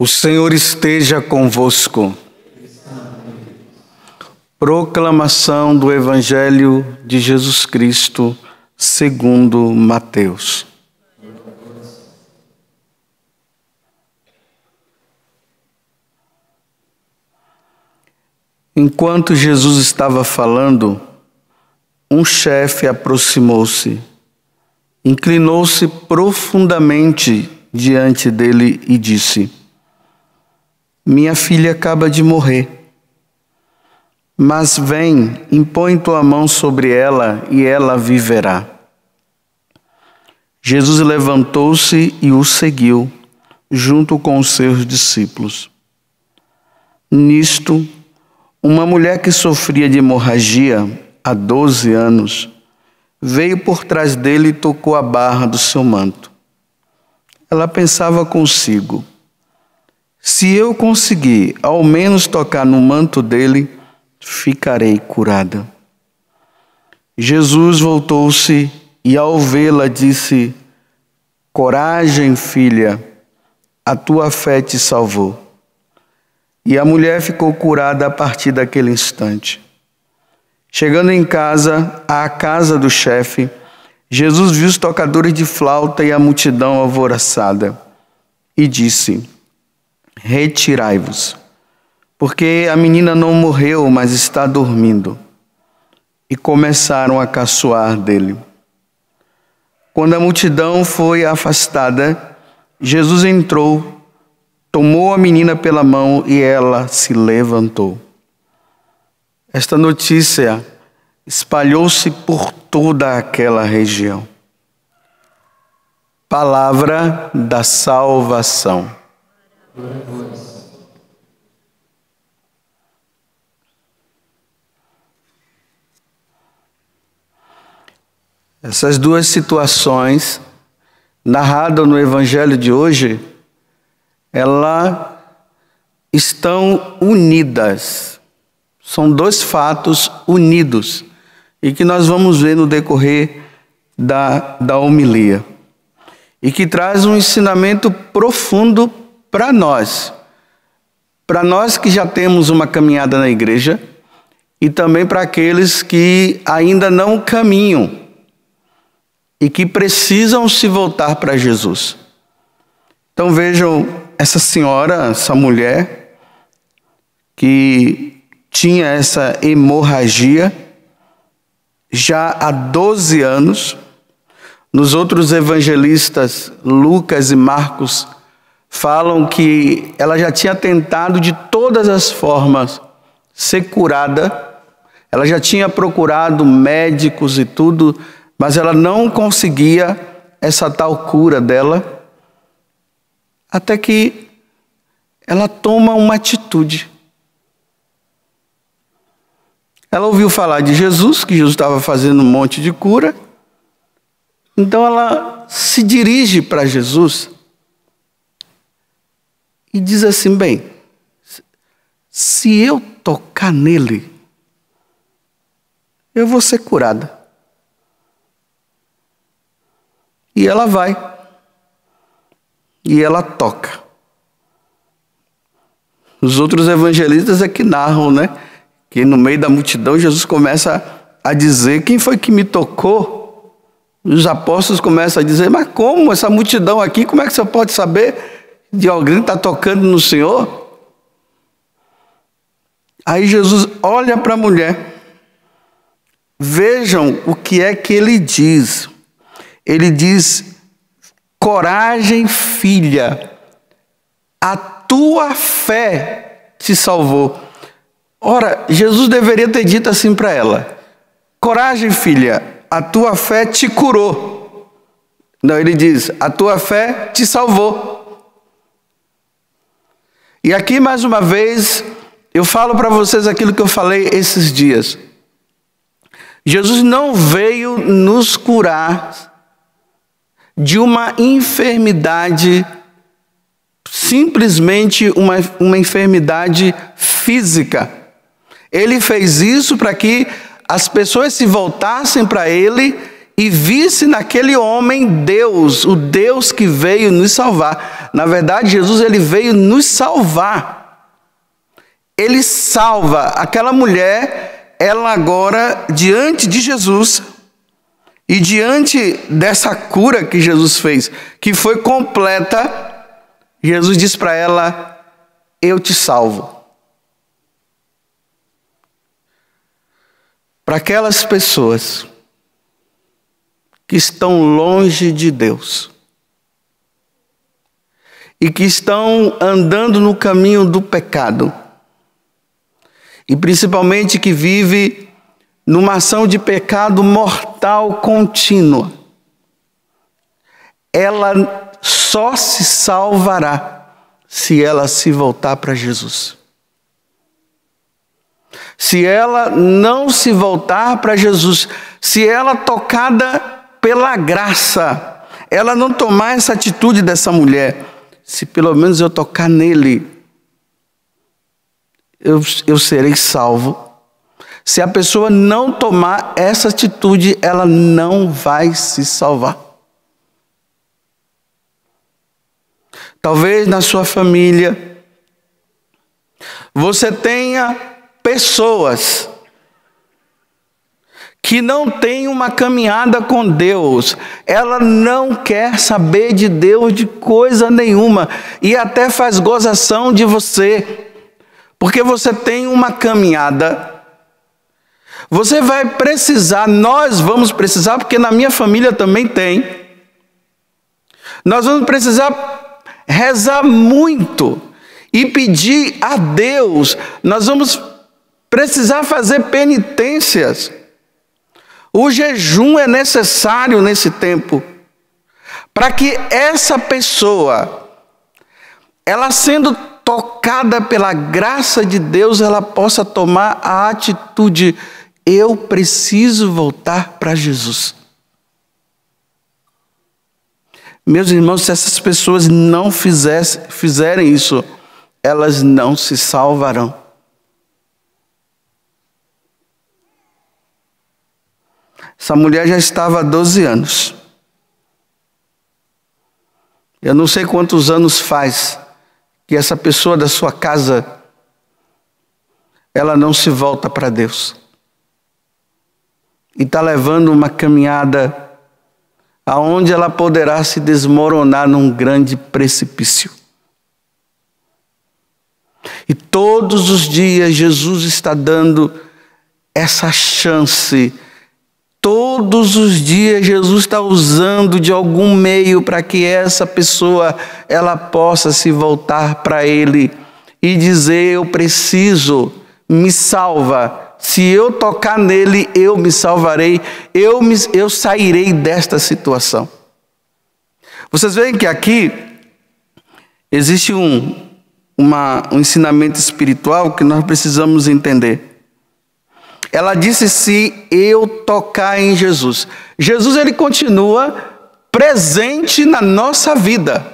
O Senhor esteja convosco. Proclamação do Evangelho de Jesus Cristo, segundo Mateus. Enquanto Jesus estava falando, um chefe aproximou-se, inclinou-se profundamente diante dele e disse: "Minha filha acaba de morrer, mas vem, impõe tua mão sobre ela e ela viverá." Jesus levantou-se e o seguiu, junto com os seus discípulos. Nisto, uma mulher que sofria de hemorragia há 12 anos, veio por trás dele e tocou a barra do seu manto. Ela pensava consigo: se eu conseguir ao menos tocar no manto dele, ficarei curada. Jesus voltou-se e, ao vê-la, disse: "Coragem, filha, a tua fé te salvou." E a mulher ficou curada a partir daquele instante. Chegando em casa, à casa do chefe, Jesus viu os tocadores de flauta e a multidão alvoroçada e disse: "Retirai-vos, porque a menina não morreu, mas está dormindo." E começaram a caçoar dele. Quando a multidão foi afastada, Jesus entrou, tomou a menina pela mão e ela se levantou. Esta notícia espalhou-se por toda aquela região. Palavra da salvação. Essas duas situações, narradas no Evangelho de hoje, elas estão unidas. São dois fatos unidos e que nós vamos ver no decorrer da homilia. E que traz um ensinamento profundo para nós que já temos uma caminhada na igreja e também para aqueles que ainda não caminham e que precisam se voltar para Jesus. Então vejam essa senhora, essa mulher que tinha essa hemorragia já há 12 anos. Nos outros evangelistas, Lucas e Marcos, falam que ela já tinha tentado de todas as formas ser curada. Ela já tinha procurado médicos e tudo, mas ela não conseguia essa tal cura dela. Até que ela toma uma atitude. Ela ouviu falar de Jesus, que Jesus estava fazendo um monte de cura. Então ela se dirige para Jesus e diz assim: "Bem, se eu tocar nele, eu vou ser curada." E ela vai. E ela toca. Os outros evangelistas é que narram, né? Que no meio da multidão Jesus começa a dizer: "Quem foi que me tocou?" Os apóstolos começam a dizer: "Mas como essa multidão aqui, como é que você pode saber de alguém que está tocando no Senhor?" Aí Jesus olha para a mulher. Vejam o que é que ele diz. Ele diz: "Coragem, filha, a tua fé te salvou." Ora, Jesus deveria ter dito assim para ela: "Coragem, filha, a tua fé te curou." Não, ele diz: "A tua fé te salvou." E aqui, mais uma vez, eu falo para vocês aquilo que eu falei esses dias. Jesus não veio nos curar de uma enfermidade, simplesmente uma enfermidade física. Ele fez isso para que as pessoas se voltassem para ele e vissem naquele homem Deus, o Deus que veio nos salvar. Na verdade, Jesus ele veio nos salvar. Ele salva aquela mulher, ela agora, diante de Jesus, e diante dessa cura que Jesus fez, que foi completa, Jesus diz para ela: eu te salvo. Para aquelas pessoas que estão longe de Deus e que estão andando no caminho do pecado, e principalmente que vive numa ação de pecado mortal contínua, ela só se salvará se ela se voltar para Jesus. Se ela não se voltar para Jesus, se ela, tocada pela graça, ela não tomar essa atitude dessa mulher, se pelo menos eu tocar nele, eu serei salvo. Se a pessoa não tomar essa atitude, ela não vai se salvar. Talvez na sua família você tenha pessoas que não têm uma caminhada com Deus, ela não quer saber de Deus de coisa nenhuma, e até faz gozação de você, porque você tem uma caminhada. Você vai precisar, nós vamos precisar, porque na minha família também tem, nós vamos precisar rezar muito e pedir a Deus, nós vamos precisar fazer penitências. O jejum é necessário nesse tempo, para que essa pessoa, ela sendo tocada pela graça de Deus, ela possa tomar a atitude: eu preciso voltar para Jesus. Meus irmãos, se essas pessoas não fizerem isso, elas não se salvarão. Essa mulher já estava há 12 anos. Eu não sei quantos anos faz que essa pessoa da sua casa, ela não se volta para Deus. E está levando uma caminhada aonde ela poderá se desmoronar num grande precipício. E todos os dias Jesus está dando essa chance. Todos os dias Jesus está usando de algum meio para que essa pessoa ela possa se voltar para Ele e dizer: eu preciso, me salva. Se eu tocar nele, eu me salvarei, eu sairei desta situação. Vocês veem que aqui existe um ensinamento espiritual que nós precisamos entender. Ela disse: se eu tocar em Jesus. Jesus ele continua presente na nossa vida,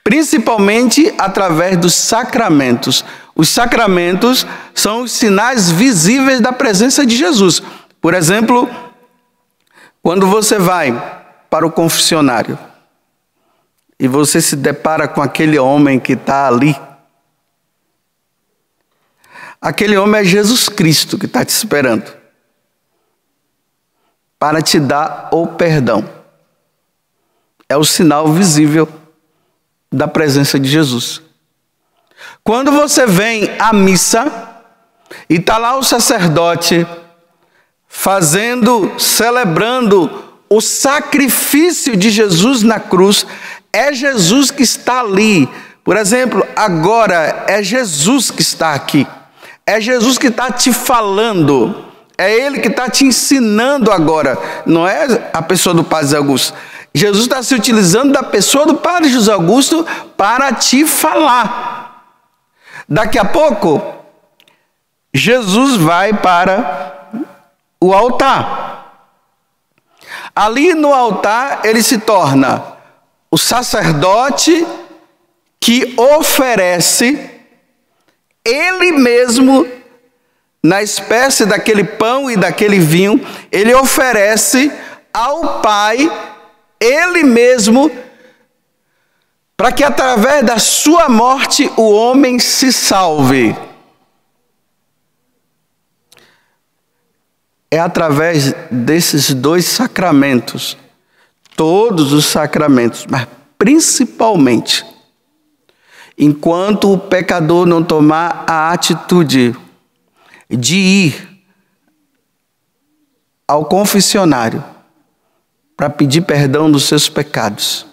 principalmente através dos sacramentos. Os sacramentos são os sinais visíveis da presença de Jesus. Por exemplo, quando você vai para o confessionário e você se depara com aquele homem que está ali, aquele homem é Jesus Cristo que está te esperando para te dar o perdão. É o sinal visível da presença de Jesus. Quando você vem à missa e está lá o sacerdote celebrando o sacrifício de Jesus na cruz, é Jesus que está ali. Por exemplo, agora é Jesus que está aqui. É Jesus que está te falando. É Ele que está te ensinando agora. Não é a pessoa do Padre José Augusto. Jesus está se utilizando da pessoa do Padre José Augusto para te falar. Daqui a pouco, Jesus vai para o altar. Ali no altar, ele se torna o sacerdote que oferece ele mesmo, na espécie daquele pão e daquele vinho, ele oferece ao Pai, ele mesmo, para que através da sua morte o homem se salve. É através desses dois sacramentos, todos os sacramentos, mas principalmente, enquanto o pecador não tomar a atitude de ir ao confessionário para pedir perdão dos seus pecados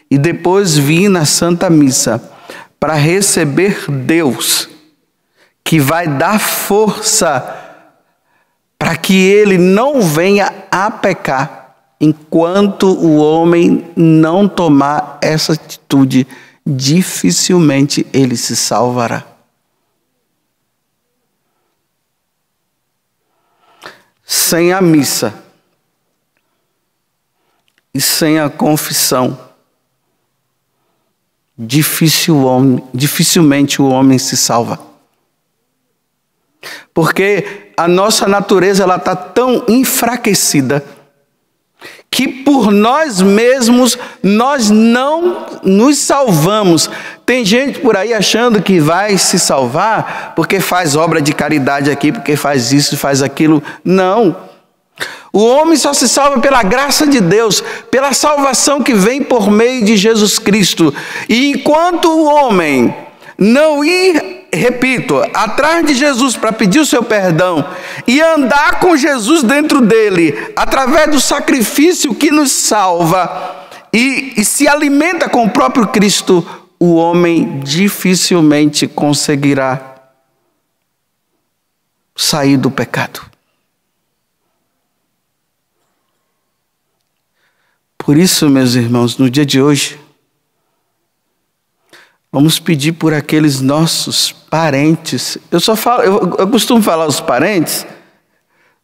e depois vir na Santa Missa para receber Deus, que vai dar força para que ele não venha a pecar, enquanto o homem não tomar essa atitude, dificilmente ele se salvará. Sem a missa e sem a confissão, dificilmente o homem se salva. Porque a nossa natureza está tão enfraquecida que por nós mesmos nós não nos salvamos. Tem gente por aí achando que vai se salvar porque faz obra de caridade aqui, porque faz isso, faz aquilo. Não. O homem só se salva pela graça de Deus, pela salvação que vem por meio de Jesus Cristo. E enquanto o homem não ir, repito, atrás de Jesus para pedir o seu perdão e andar com Jesus dentro dele, através do sacrifício que nos salva e se alimenta com o próprio Cristo, o homem dificilmente conseguirá sair do pecado. Por isso, meus irmãos, no dia de hoje, vamos pedir por aqueles nossos parentes. Eu costumo falar os parentes,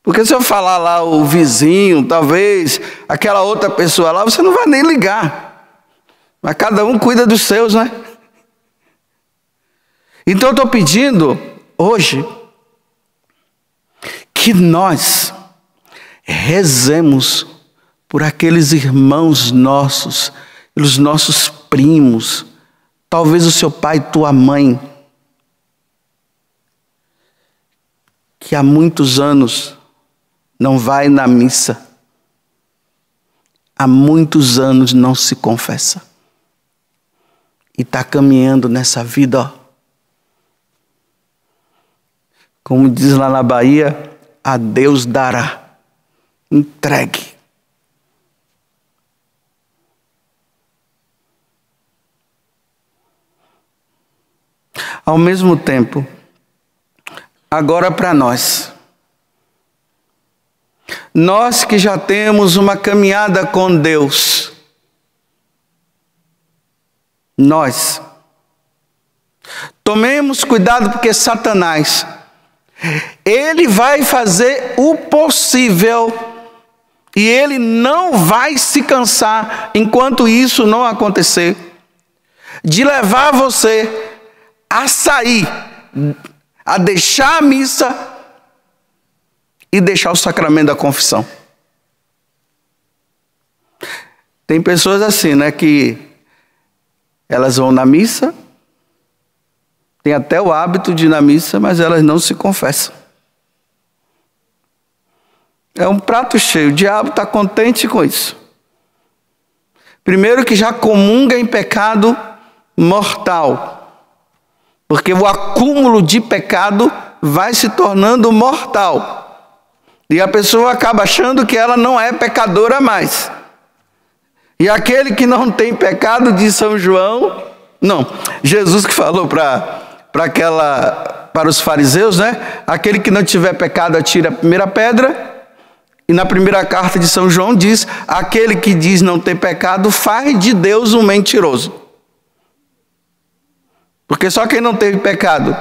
porque se eu falar lá o vizinho, talvez aquela outra pessoa lá, você não vai nem ligar. Mas cada um cuida dos seus, né? Então eu estou pedindo hoje que nós rezemos por aqueles irmãos nossos, pelos nossos primos, talvez o seu pai, tua mãe, que há muitos anos não vai na missa, há muitos anos não se confessa, e está caminhando nessa vida, ó. Como diz lá na Bahia, a Deus dará, entregue. Ao mesmo tempo, agora para nós que já temos uma caminhada com Deus, nós tomemos cuidado, porque Satanás, ele vai fazer o possível e ele não vai se cansar enquanto isso não acontecer, de levar você a sair, a deixar a missa e deixar o sacramento da confissão. Tem pessoas assim, né, que elas vão na missa, tem até o hábito de ir na missa, mas elas não se confessam. É um prato cheio, o diabo está contente com isso. Primeiro que já comunga em pecado mortal, porque o acúmulo de pecado vai se tornando mortal. E a pessoa acaba achando que ela não é pecadora mais. E aquele que não tem pecado, diz São João, não, Jesus que falou para os fariseus, né? Aquele que não tiver pecado, atira a primeira pedra. E na primeira carta de São João diz, aquele que diz não ter pecado, faz de Deus um mentiroso. Porque só quem não teve pecado,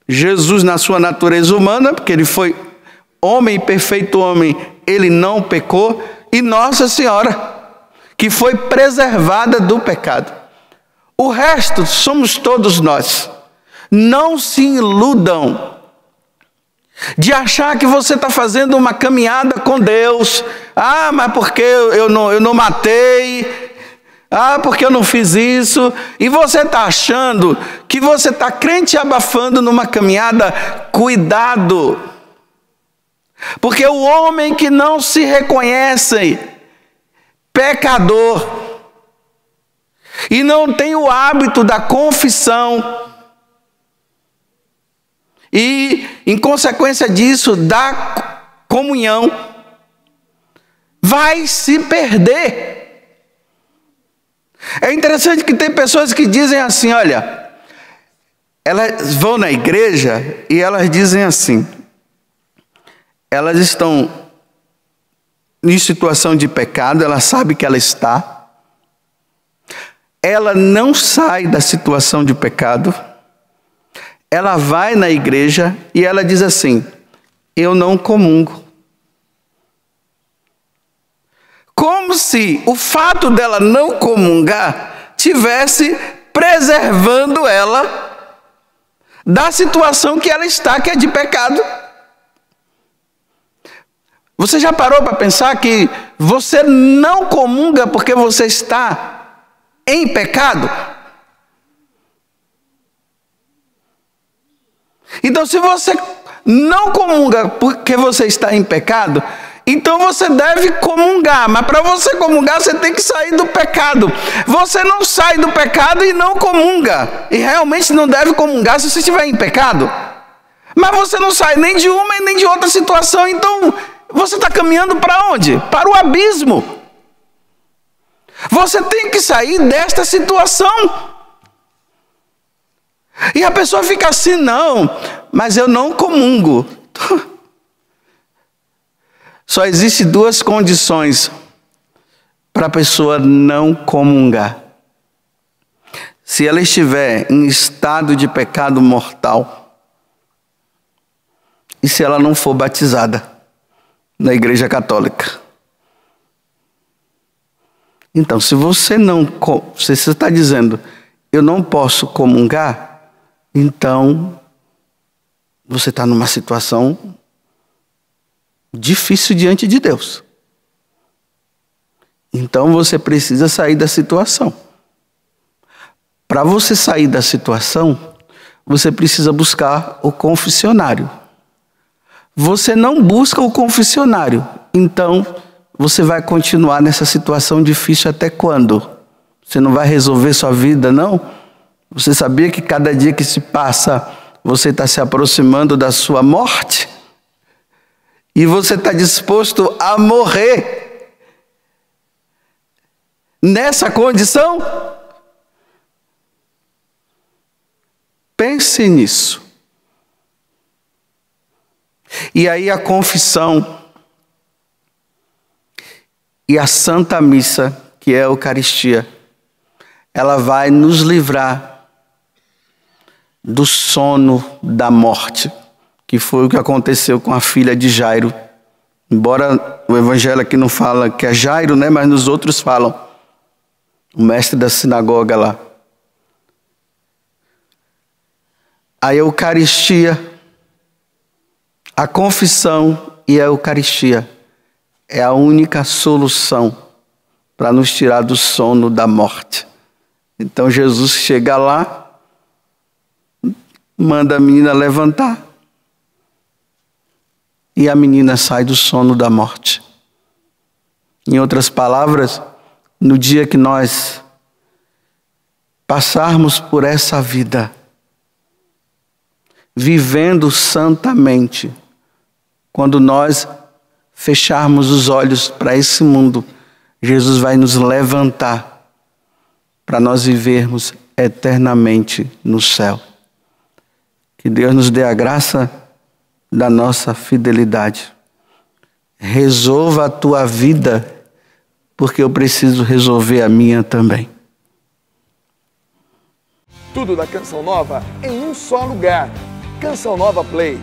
Jesus na sua natureza humana, porque ele foi homem, perfeito homem, ele não pecou, e Nossa Senhora, que foi preservada do pecado. O resto somos todos nós. Não se iludam de achar que você está fazendo uma caminhada com Deus. Ah, mas porque eu não matei. Ah, porque eu não fiz isso. E você está achando que você está crente abafando numa caminhada? Cuidado. Porque o homem que não se reconhece pecador e não tem o hábito da confissão e, em consequência disso, da comunhão, vai se perder. É interessante que tem pessoas que dizem assim, olha, elas vão na igreja e elas dizem assim, elas estão em situação de pecado, ela sabe que ela está, ela não sai da situação de pecado, ela vai na igreja e ela diz assim, eu não comungo. Como se o fato dela não comungar tivesse preservando ela da situação que ela está, que é de pecado. Você já parou para pensar que você não comunga porque você está em pecado? Então, se você não comunga porque você está em pecado, então você deve comungar. Mas para você comungar, você tem que sair do pecado. Você não sai do pecado e não comunga. E realmente não deve comungar se você estiver em pecado. Mas você não sai nem de uma e nem de outra situação. Então, você está caminhando para onde? Para o abismo. Você tem que sair desta situação. E a pessoa fica assim, não, mas eu não comungo. Só existem duas condições para a pessoa não comungar. Se ela estiver em estado de pecado mortal e se ela não for batizada na Igreja Católica. Então, se você está dizendo, eu não posso comungar, então você está numa situação difícil diante de Deus. Então você precisa sair da situação. Para você sair da situação, você precisa buscar o confessionário. Você não busca o confessionário, então você vai continuar nessa situação difícil até quando? Você não vai resolver sua vida, não? Você sabia que cada dia que se passa, você está se aproximando da sua morte? E você está disposto a morrer nessa condição? Pense nisso. E aí a confissão e a Santa Missa, que é a Eucaristia, ela vai nos livrar do sono da morte, que foi o que aconteceu com a filha de Jairo. Embora o evangelho aqui não fala que é Jairo, né, mas nos outros falam. O mestre da sinagoga lá. A Eucaristia, a confissão e a Eucaristia é a única solução para nos tirar do sono da morte. Então Jesus chega lá, manda a menina levantar e a menina sai do sono da morte. Em outras palavras, no dia que nós passarmos por essa vida, vivendo santamente, quando nós fecharmos os olhos para esse mundo, Jesus vai nos levantar para nós vivermos eternamente no céu. Que Deus nos dê a graça da nossa fidelidade. Resolva a tua vida, porque eu preciso resolver a minha também. Tudo da Canção Nova em um só lugar. Canção Nova Play.